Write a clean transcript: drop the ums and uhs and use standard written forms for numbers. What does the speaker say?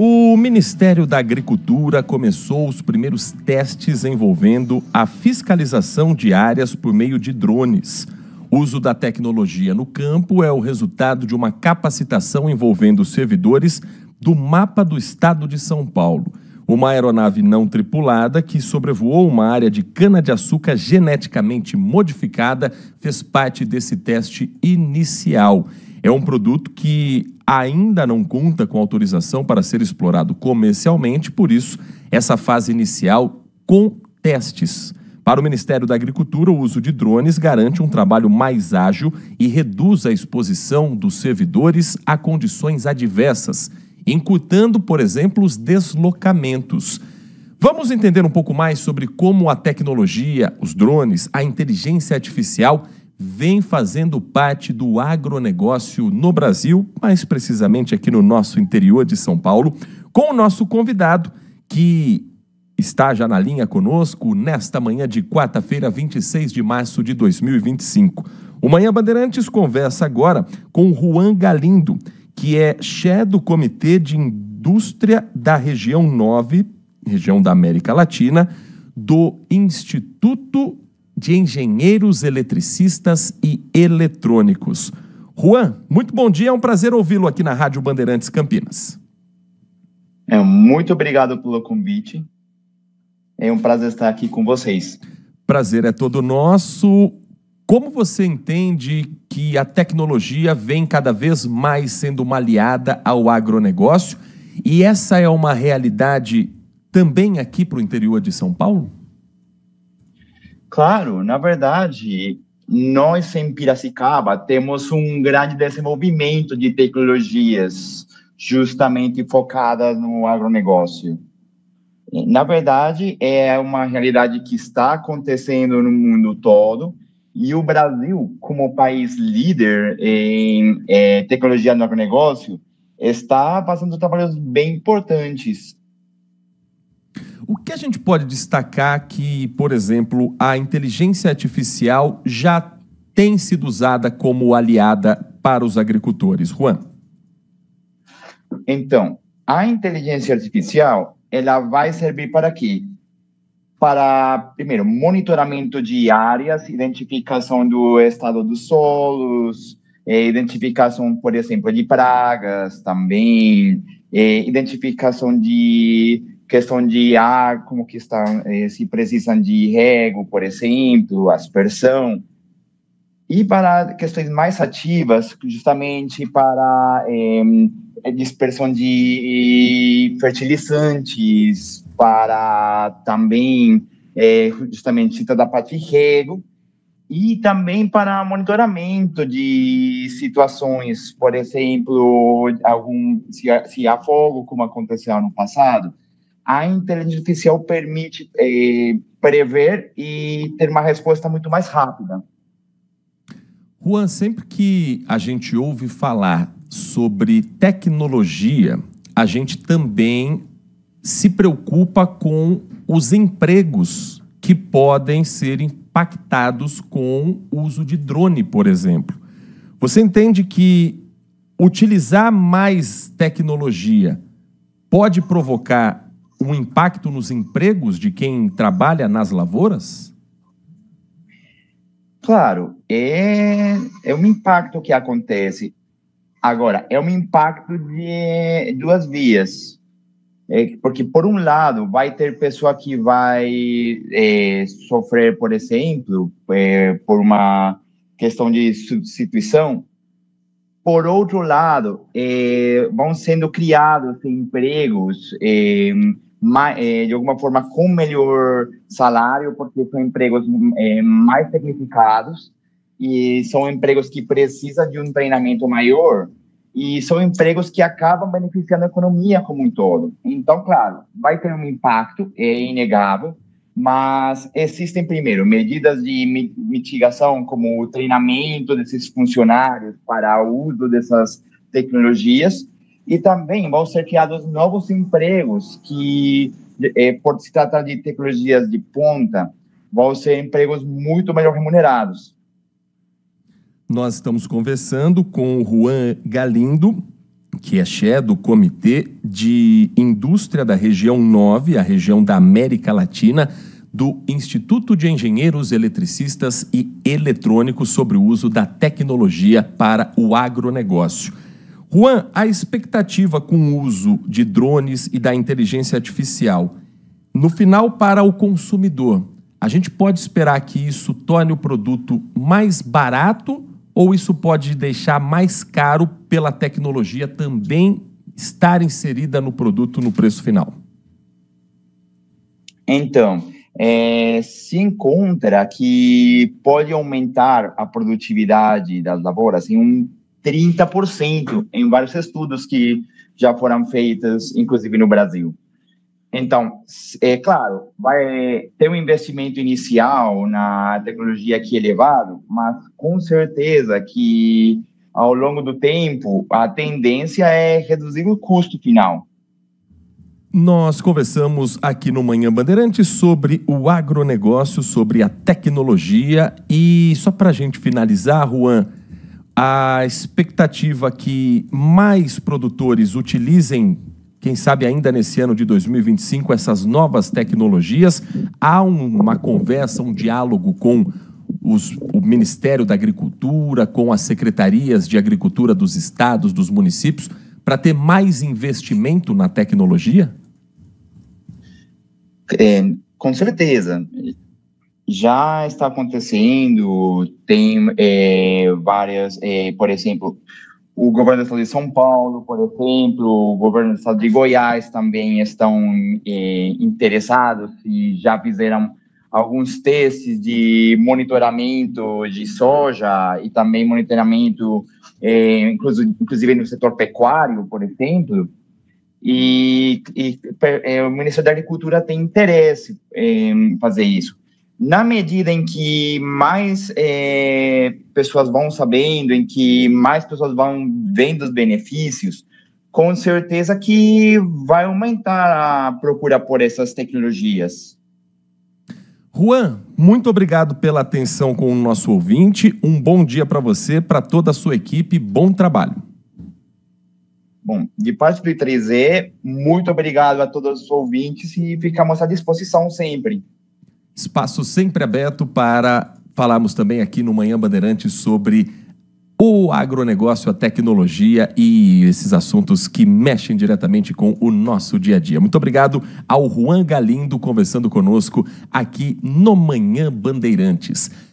O Ministério da Agricultura começou os primeiros testes envolvendo a fiscalização de áreas por meio de drones. O uso da tecnologia no campo é o resultado de uma capacitação envolvendo servidores do Mapa do Estado de São Paulo. Uma aeronave não tripulada que sobrevoou uma área de cana-de-açúcar geneticamente modificada fez parte desse teste inicial. É um produto que ainda não conta com autorização para ser explorado comercialmente, por isso, essa fase inicial com testes. Para o Ministério da Agricultura, o uso de drones garante um trabalho mais ágil e reduz a exposição dos servidores a condições adversas, encurtando, por exemplo, os deslocamentos. Vamos entender um pouco mais sobre como a tecnologia, os drones, a inteligência artificial vem fazendo parte do agronegócio no Brasil, mais precisamente aqui no nosso interior de São Paulo, com o nosso convidado, que está já na linha conosco nesta manhã de quarta-feira, 26 de março de 2025. O Manhã Bandeirantes conversa agora com Juan Galindo, que é chefe do Comitê de Indústria da Região 9, região da América Latina, do Instituto de Engenheiros Eletricistas e Eletrônicos. Juan, muito bom dia, é um prazer ouvi-lo aqui na Rádio Bandeirantes Campinas. Muito obrigado pelo convite. É um prazer estar aqui com vocês. Prazer é todo nosso. Como você entende que a tecnologia vem cada vez mais sendo uma aliada ao agronegócio? E essa é uma realidade também aqui para o interior de São Paulo? Claro, na verdade, nós em Piracicaba temos um grande desenvolvimento de tecnologias justamente focadas no agronegócio. Na verdade, é uma realidade que está acontecendo no mundo todo, e o Brasil, como país líder em tecnologia no agronegócio, está fazendo trabalhos bem importantes. O que a gente pode destacar que, por exemplo, a inteligência artificial já tem sido usada como aliada para os agricultores? Juan? Então, a inteligência artificial, ela vai servir para quê? Para, primeiro, monitoramento de áreas, identificação do estado dos solos, identificação, por exemplo, de pragas também, identificação de questão de ar, como que está, se precisam de rego, por exemplo, aspersão. E para questões mais ativas, justamente para dispersão de fertilizantes, para também, justamente, da parte de rego, e também para monitoramento de situações, por exemplo, se há fogo, como aconteceu no passado, a inteligência artificial permite prever e ter uma resposta muito mais rápida. Juan, sempre que a gente ouve falar sobre tecnologia, a gente também se preocupa com os empregos que podem ser impactados com o uso de drone, por exemplo. Você entende que utilizar mais tecnologia pode provocar um impacto nos empregos de quem trabalha nas lavouras? Claro, é um impacto que acontece. Agora, é um impacto de duas vias. Porque, por um lado, vai ter pessoa que vai sofrer, por exemplo, por uma questão de substituição. Por outro lado, vão sendo criados empregos de alguma forma com melhor salário, porque são empregos mais tecnificados e são empregos que precisam de um treinamento maior e são empregos que acabam beneficiando a economia como um todo. Então, claro, vai ter um impacto, é inegável, mas existem, primeiro, medidas de mitigação, como o treinamento desses funcionários para o uso dessas tecnologias, e também vão ser criados novos empregos que, por se tratar de tecnologias de ponta, vão ser empregos muito melhor remunerados. Nós estamos conversando com o Juan Galindo, que é chefe do Comitê de Indústria da Região 9, a região da América Latina, do Instituto de Engenheiros Eletricistas e Eletrônicos sobre o uso da tecnologia para o agronegócio. Juan, a expectativa com o uso de drones e da inteligência artificial, no final para o consumidor, a gente pode esperar que isso torne o produto mais barato ou isso pode deixar mais caro pela tecnologia também estar inserida no produto no preço final? Então, se encontra que pode aumentar a produtividade das lavouras em um 30% em vários estudos que já foram feitos, inclusive no Brasil. Então, é claro, vai ter um investimento inicial na tecnologia que é elevado, mas com certeza que ao longo do tempo a tendência é reduzir o custo final. Nós conversamos aqui no Manhã Bandeirantes sobre o agronegócio, sobre a tecnologia e só para a gente finalizar, Juan, a expectativa que mais produtores utilizem, quem sabe ainda nesse ano de 2025, essas novas tecnologias. Há uma conversa, um diálogo com o Ministério da Agricultura, com as secretarias de agricultura dos estados, dos municípios, para ter mais investimento na tecnologia? Com certeza. Já está acontecendo, tem várias, por exemplo, o governo do estado de São Paulo, por exemplo, o governo do estado de Goiás também estão interessados e já fizeram alguns testes de monitoramento de soja e também monitoramento, inclusive no setor pecuário, por exemplo. E o Ministério da Agricultura tem interesse em fazer isso. Na medida em que mais pessoas vão sabendo, em que mais pessoas vão vendo os benefícios, com certeza que vai aumentar a procura por essas tecnologias. Juan, muito obrigado pela atenção com o nosso ouvinte. Um bom dia para você, para toda a sua equipe. Bom trabalho. Bom, de parte do I3E, muito obrigado a todos os ouvintes e ficamos à disposição sempre. Espaço sempre aberto para falarmos também aqui no Manhã Bandeirantes sobre o agronegócio, a tecnologia e esses assuntos que mexem diretamente com o nosso dia a dia. Muito obrigado ao Juan Galindo conversando conosco aqui no Manhã Bandeirantes.